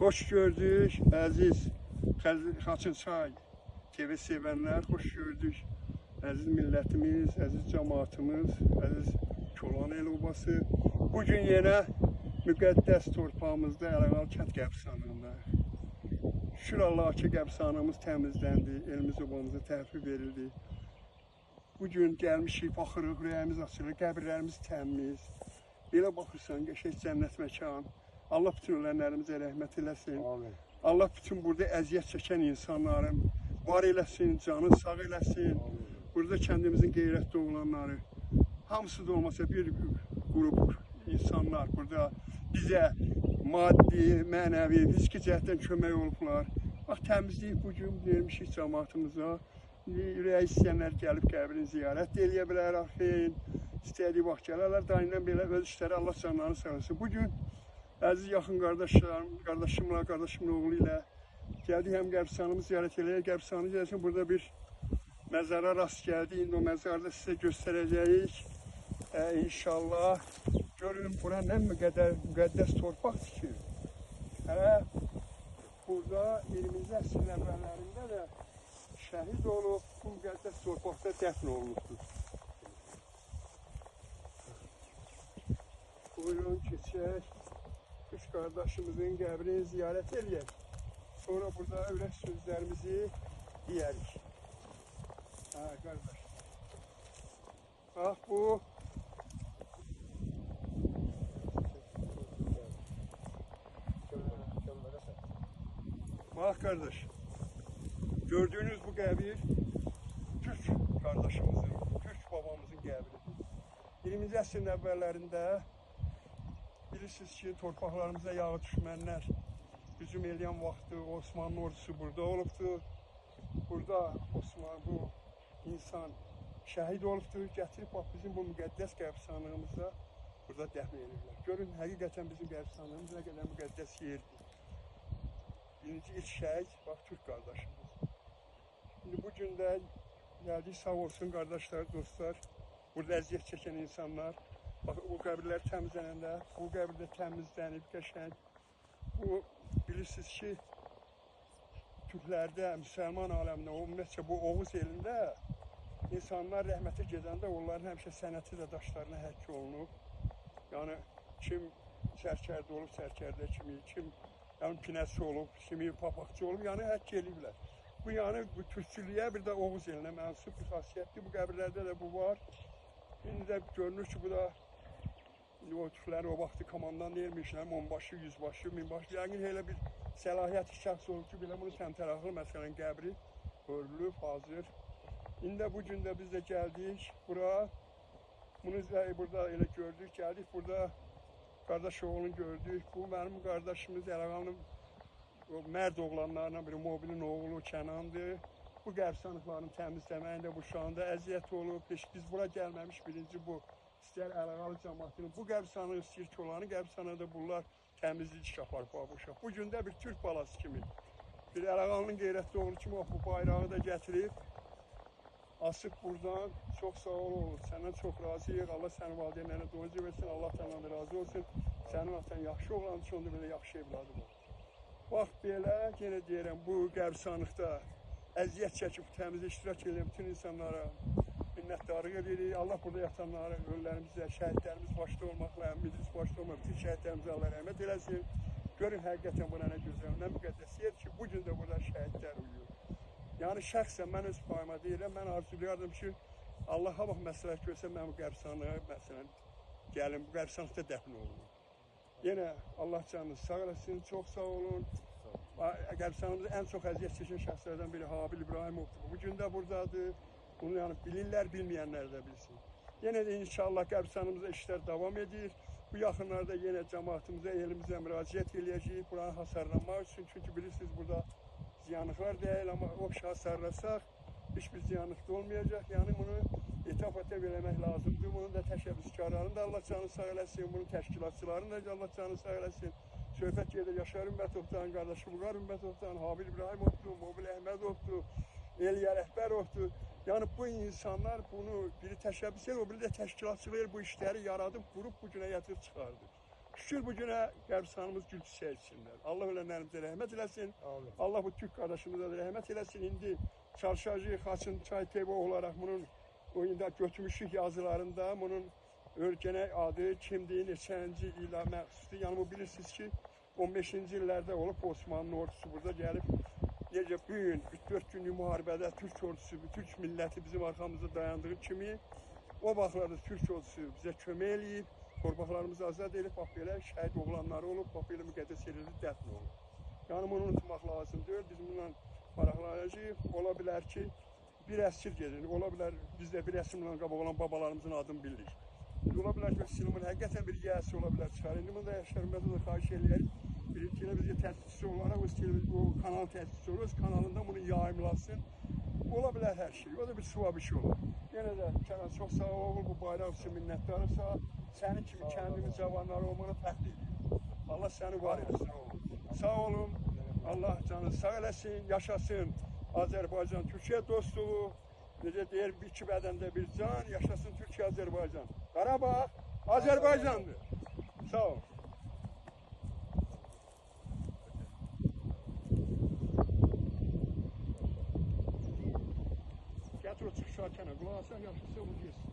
Hoş gördük əziz Xaçınçay TV sevənlər, hoş gördük əziz millətimiz, əziz cəmaatımız, əziz Kolan el obası. Bugün yenə müqəddəs torpağımızda Ələqal kənd qəbirstanlığındayıq. Şükür Allah ki, qəbirstanlığımız təmizləndi, elimiz obamıza təhvil verildi. Bugün gəlmişik, baxırıq, ürəyimiz açılır, qəbirlərimiz təmiz. Belə baxırsan, qəşəng cənnət məkan. Allah bütün ölənlərimizə rəhmət eləsin. Amin. Allah bütün burada əziyyət çəkən insanların var eləsin, canı sağ eləsin. Amin. Burada kəndimizin qeyrətli oğlanları, hamısı da olmasa bir qrup insanlar burada bizə maddi, mənəvi, fiziki cəhətdən kömək olublar. Bax, təmizləyib bugün vermişik cəmaatımıza. Ürək istəyənlər gəlib qəbrini ziyarət eləyə bilər, axin. İstədiyi vaxt gələrlər, daimindən belə öz işləri Allah canlarını sağlasın. Bugün əziz yaxın qardaşımla, qardaşımın oğlu ilə gəldik, həm qəbirstanımızı ziyarət eləyə, qəbirstanı gəlsin. Burada bir məzara rast gəldik, indi o məzarda sizə göstərəcəyik. İnşallah görün, bura nə müqəddəs torpaqdır ki. Burada 20-ci əsrin əvvəllərində də şəhid olub, bu müqəddəs torpaqda dəfn olunubdur. Buyurun, keçək. Üç qardaşımızın qəbrini ziyarət edək. Sonra burada ürək sözlərimizi deyərik. Qardaş. Bax, bu bax, qardaş. Gördüğünüz bu qəbir Türk qardaşımızın, Türk babamızın qəbridir. 20-ci əsrin əvvəllərində bilirsiniz ki, torpaqlarımıza yağı düşmənlər hücum edən vaxtı Osmanlı ordusu burada olubdur. Burada bu insan şəhid olubdur. Gətirib bax, bizim bu müqəddəs qəbirstanlığımıza burada dəfn edirlər. Görün, həqiqətən bizim qəbirstanlığımız nə qədər müqəddəs yerdir. Birinci ilk şəhid, bax, Türk qardaşımız. Şimdi bu gün də gəldik, sağ olsun qardaşlar, dostlar, burada əziyyət çəkən insanlar. Bax, o qəbirlər təmizlənəndə, bu qəbirdə təmizlənib, qəşəng. Bu, bilirsiniz ki, Türklərdə, müsəlman aləmində, ümumiyyətcə bu Oğuz elində insanlar rəhmətə gedəndə onların həmişə sənəti də daşlarına həkk olunub. Yəni, kim sərkərdə olub, sərkərdə kimi, kim pinəsi olub, kimi papaqçı olub, yəni həkk eləyiblər. Bu, yəni, bu türkçülüyə bir də Oğuz elinə mənsub bir xasiyyətdir. Bu qəbirlərdə də bu var. İndi də görünür ki, bu da o Türklər o vaxtı komandan deyilmişlər, onbaşı, yüzbaşı, minbaşı. Yəqin elə bir səlahiyyət şəxs olub ki, belə bunu təmtəraqlı məsələn qəbri örülüb, hazır. İndi bu gün də biz də gəldik bura. Bunu burada elə gördük, gəldik burada qardaş oğlunu gördük. Bu mənim qardaşımız Ələqalın mərd oğlanlarından biri, Mobilin oğlu Kənandır. Bu qəbirstanlıqların təmizləməyində bu şu anda əziyyət olub. Biz bura gəlməmiş birinci bu. İstəyər Ələqalı cəmaatını, bu qəbirstanlığı istəyir ki, olanı qəbirstanlıqda bunlar təmizlik iş aparıb bu uşaq. Bu gün də bir Türk balası kimi, bir Ələqalının qeyrətli oğlu kimi bu bayrağı da gətirib, asıb buradan. Çox sağ ol, səndən çox razıyıq. Allah sənin valideynlərinə doyucu versin, Allah sənə razı olsun. Sənin atan yaxşı oğlanı üçün onda belə yaxşı evladı var. Bax, belə, yenə deyirəm, bu qəbirstanlıqda əziyyət çəkib, təmizə iştirak edən bütün insanlara minnətdarlıq edirik. Allah burada yatanlara, ölülərimizə, şəhidlərimiz başda olmaqla, müdris başda olmaq, bütün şəhidlərimizə Allah rəhmət eləsin. Görün, həqiqətən buna nə gözəl, nə müqəddəs yer ki, bugün də burada şəhidlər uyuyor. Yəni, şəxsən mən öz payıma deyirəm, mən arzulayardım ki, Allaha bax, məsləhət görsə, mən bu qəbirstanlığa, məsələn, gəlin, bu qəbirstanlıqda dəfn olunur. Yenə Allah canınız sağ eləsin, çox sağ olun. Qəbirstanlığımızda ən çox əziyyət çəkən şəxslərdən biri Habil İbrahimovdur. Bugün də buradadır. Bunu yəni bilirlər, bilməyənlər də bilsin. Yenə də inşallah qəbirstanımızda işlər davam edir. Bu yaxınlarda yenə cəmaatımıza, elimizə müraciət eləyəcəyik buranı hasarlanmaq üçün. Çünki bilirsiniz, burada ziyanlıqlar deyil, amma o hasarlasaq, heç bir ziyanlıqda olmayacaq. Yəni bunu etap-etap eləmək lazımdır. Bunun da təşəbbüskarlarını da Allah canı sağ eləsin, bunun təşkilatçılarını da Allah canı sağ eləsin. Söhbət gedir Yaşar Ümmətovdan, qardaşı Vüqar Ümmətovdan, Habil İbrahimovdur, Mobil Əhmədovdur, Eliya Rəhbərovdur. Yəni bu insanlar bunu biri təşəbbüs edir, o biri də təşkilatçılar bu işləri yaradıb, qurub bu günə gətirib çıxardı. Şükür bugünə qəbristanımız gül çiçəyi içsinlər. Allah ölənlərimizə rəhmət eləsin. Amin. Allah bu Türk qardaşımıza da rəhmət eləsin. İndi çalışacağıq Xaçın Çayteva olaraq bunun oyunda götürmüşük yazılarında bunun örgənək adı kimdir, neçənci ilə məxsusdur. Yəni bu bilirsiniz ki 15-ci illərdə olub Osmanlı ordusu burada gəlib. Necə bu gün 3-4 günlük müharibədə Türk ordusu, Türk milləti bizim arxamızda dayandığı kimi o vaxtlarda Türk ordusu bizə kömək eləyib. Torpaqlarımızı azad edib, bax belə şəhid oğlanları olub, bax belə müqəddəs yerlərdə dəfn olub. Yəni bunu unutmaq lazım deyil, biz bununla maraqlanacağıq. Ola bilər ki, bir əsr gedir, ola bilər biz də bir əsrlə qabaq olan babalarımızın adını bilirik. Ola bilər ki, sinifin həqiqətən bir yiyəsi ola bilər çıxar. İndi bunu da Yaşarımızda da xahiş eləyək. Birinci bizə təsisçi olaraq bu kanal təsisçi olur, öz kanalında bunu yayımlasın. Ola bilər hər şey, o da bir suva bir şey olur. Yenə də Kənan çox sağ ol, bu bayraq üçün minnətdarım sağ. Sənin kimi kəndimiz cavanları olmana fəxr edir. Allah səni var eləsin oğlum. Sağ olun, Allah canı sağ eləsin, yaşasın Azərbaycan, Türkiyə dostluğu. Necə deyir, iki bədəndə bir can, yaşasın Türkiyə, Azərbaycan. Qarabağ Azərbaycandır. Sağ ol. Gətir o çıxışarkənə, qulaq asan, yaxşısı olur, yesin.